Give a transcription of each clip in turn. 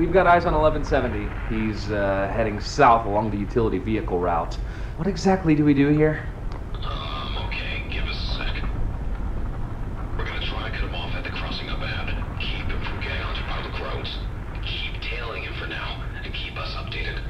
we've got eyes on 1170. He's heading south along the utility vehicle route. What exactly do we do here? Okay, give us a sec. We're gonna try and cut him off at the crossing up ahead. Keep him from getting onto public roads. Keep tailing him for now, and keep us updated.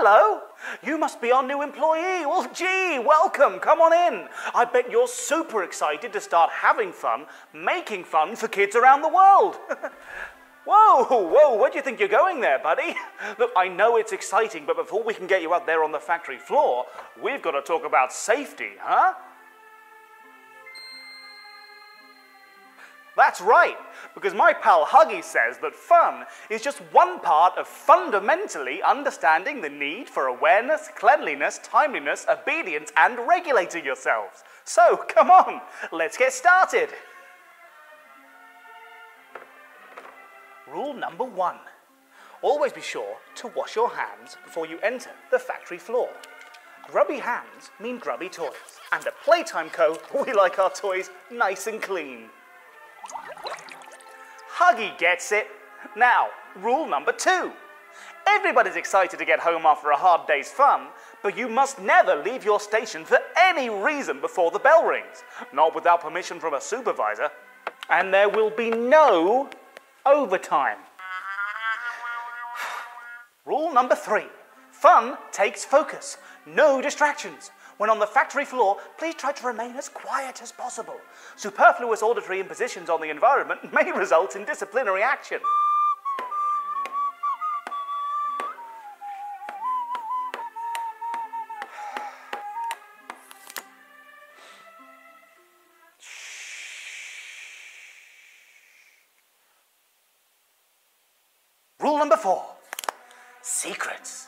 Hello. You must be our new employee. Well, gee, welcome. Come on in. I bet you're super excited to start having fun, making fun for kids around the world. Whoa, where do you think you're going there, buddy? Look, I know it's exciting, but before we can get you out there on the factory floor, we've got to talk about safety, huh? That's right, because my pal Huggy says that fun is just one part of fundamentally understanding the need for awareness, cleanliness, timeliness, obedience, and regulating yourselves. So, come on, let's get started. Rule number 1. Always be sure to wash your hands before you enter the factory floor. Grubby hands mean grubby toys. And at Playtime Co., we like our toys nice and clean. Huggy gets it. Now, rule number 2. Everybody's excited to get home after a hard day's fun, but you must never leave your station for any reason before the bell rings. Not without permission from a supervisor. And there will be no overtime. Rule number 3. Fun takes focus. No distractions. When on the factory floor, please try to remain as quiet as possible. Superfluous auditory impositions on the environment may result in disciplinary action. Rule number 4. Secrets.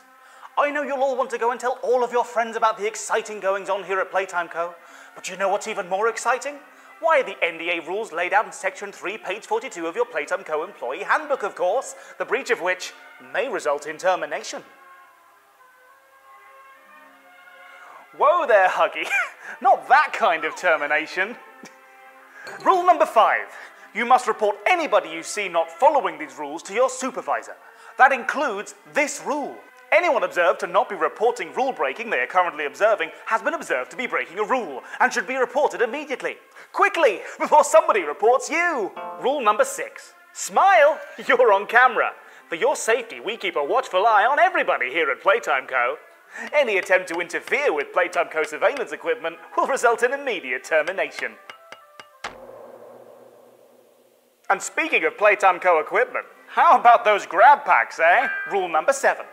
I know you'll all want to go and tell all of your friends about the exciting goings-on here at Playtime Co. But you know what's even more exciting? Why, the NDA rules laid out in Section 3, page 42 of your Playtime Co. employee handbook, of course, the breach of which may result in termination. Whoa there, Huggy. Not that kind of termination. Rule number 5. You must report anybody you see not following these rules to your supervisor. That includes this rule. Anyone observed to not be reporting rule breaking they are currently observing has been observed to be breaking a rule and should be reported immediately. Quickly, before somebody reports you. Rule number 6. Smile, you're on camera. For your safety, we keep a watchful eye on everybody here at Playtime Co. Any attempt to interfere with Playtime Co. surveillance equipment will result in immediate termination. And speaking of Playtime Co. equipment, how about those grab packs, eh? Rule number 7.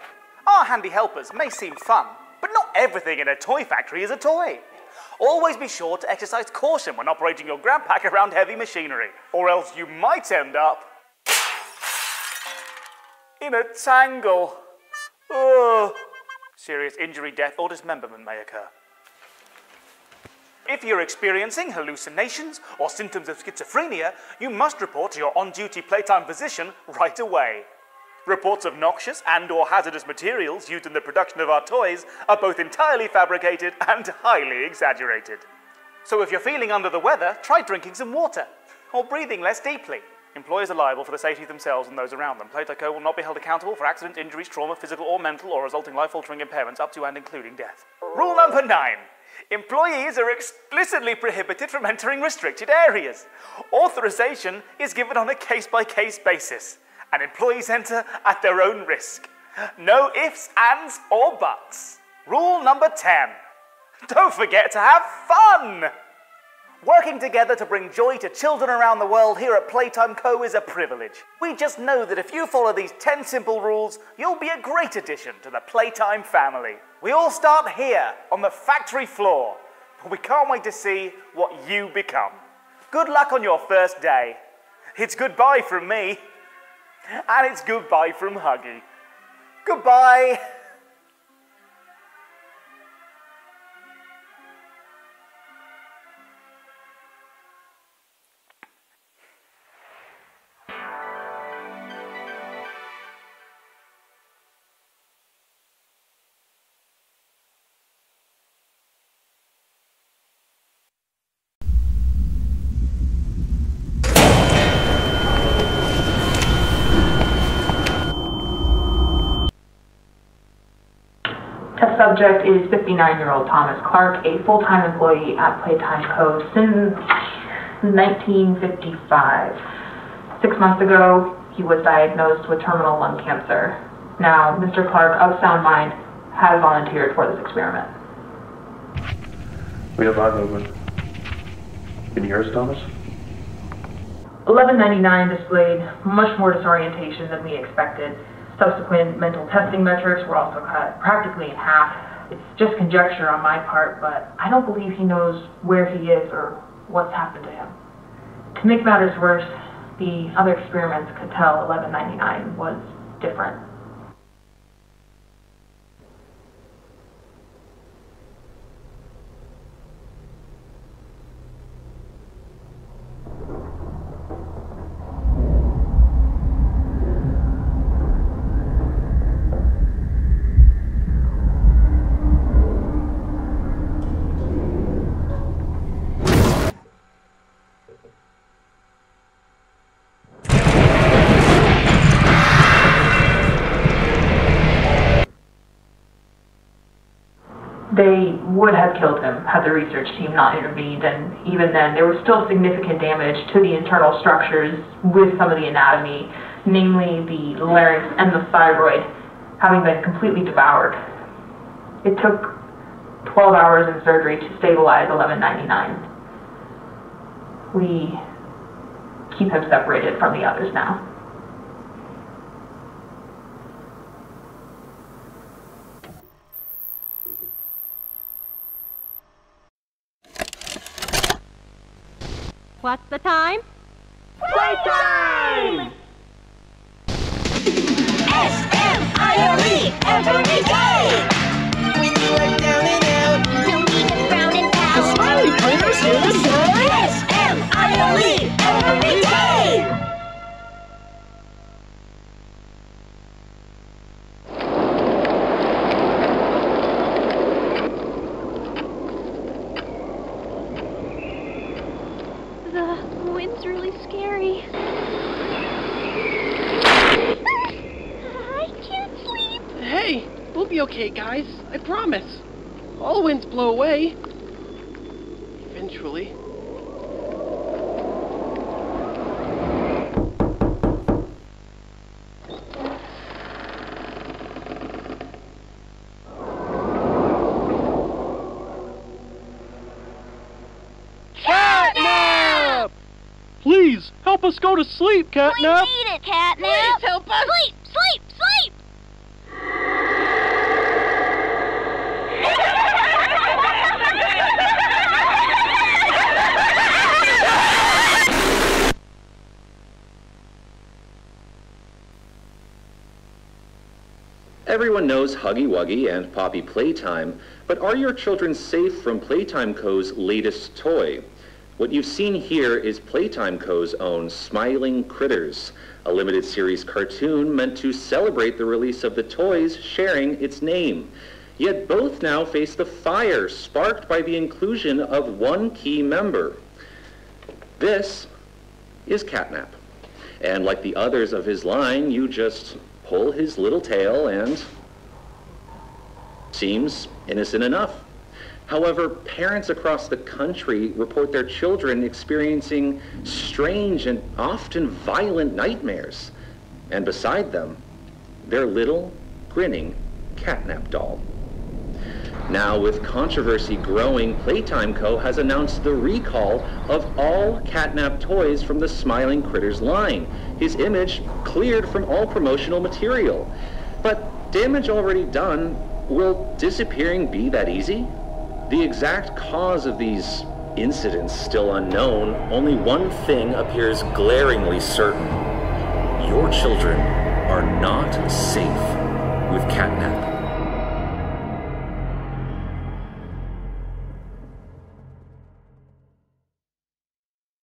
Our handy helpers may seem fun, but not everything in a toy factory is a toy. Always be sure to exercise caution when operating your grab pack around heavy machinery, or else you might end up in a tangle. Ugh. Serious injury, death, or dismemberment may occur. If you're experiencing hallucinations or symptoms of schizophrenia, you must report to your on-duty Playtime physician right away. Reports of noxious and/or hazardous materials used in the production of our toys are both entirely fabricated and highly exaggerated. So if you're feeling under the weather, try drinking some water, or breathing less deeply. Employers are liable for the safety of themselves and those around them. Playtime Co. will not be held accountable for accidents, injuries, trauma, physical or mental, or resulting life-altering impairments up to and including death. Rule number 9. Employees are explicitly prohibited from entering restricted areas. Authorization is given on a case-by-case basis, and employees enter at their own risk. No ifs, ands, or buts. Rule number 10. Don't forget to have fun! Working together to bring joy to children around the world here at Playtime Co. is a privilege. We just know that if you follow these 10 simple rules, you'll be a great addition to the Playtime family. We all start here, on the factory floor, but we can't wait to see what you become. Good luck on your first day. It's goodbye from me, and it's goodbye from Huggy. Goodbye. Test subject is 59-year-old Thomas Clark, a full-time employee at Playtime Co. since 1955. 6 months ago, he was diagnosed with terminal lung cancer. Now, Mr. Clark, of sound mind, has volunteered for this experiment. We have eye movement. Can you hear us, Thomas? 1199 displayed much more disorientation than we expected. Subsequent mental testing metrics were also cut practically in half. It's just conjecture on my part, but I don't believe he knows where he is or what's happened to him. To make matters worse, the other experiments could tell 1199 was different. They would have killed him had the research team not intervened, and even then there was still significant damage to the internal structures with some of the anatomy, namely the larynx and the thyroid, having been completely devoured. It took 12 hours in surgery to stabilize 1199. We keep him separated from the others now. What's the time? Playtime! S-M-I-L-E every day! When you are down and out, no need to frown and pout. The smiley players here to say S-M-I-L-E every day! The wind's really scary. I can't sleep. Hey, we'll be okay, guys. I promise. All winds blow away. Eventually. Catnap! Please, help us go to sleep, Catnap! We need it, Catnap! Please help us! Sleep! Sleep! Sleep! Everyone knows Huggy Wuggy and Poppy Playtime, but are your children safe from Playtime Co.'s latest toy? What you've seen here is Playtime Co.'s own Smiling Critters, a limited series cartoon meant to celebrate the release of the toys sharing its name. Yet both now face the fire sparked by the inclusion of one key member. This is Catnap. And like the others of his line, you just pull his little tail and seems innocent enough. However, parents across the country report their children experiencing strange and often violent nightmares. And beside them, their little, grinning Catnap doll. Now, with controversy growing, Playtime Co. has announced the recall of all Catnap toys from the Smiling Critters line. His image cleared from all promotional material. But damage already done, will disappearing be that easy? The exact cause of these incidents still unknown. Only one thing appears glaringly certain. Your children are not safe with Catnap.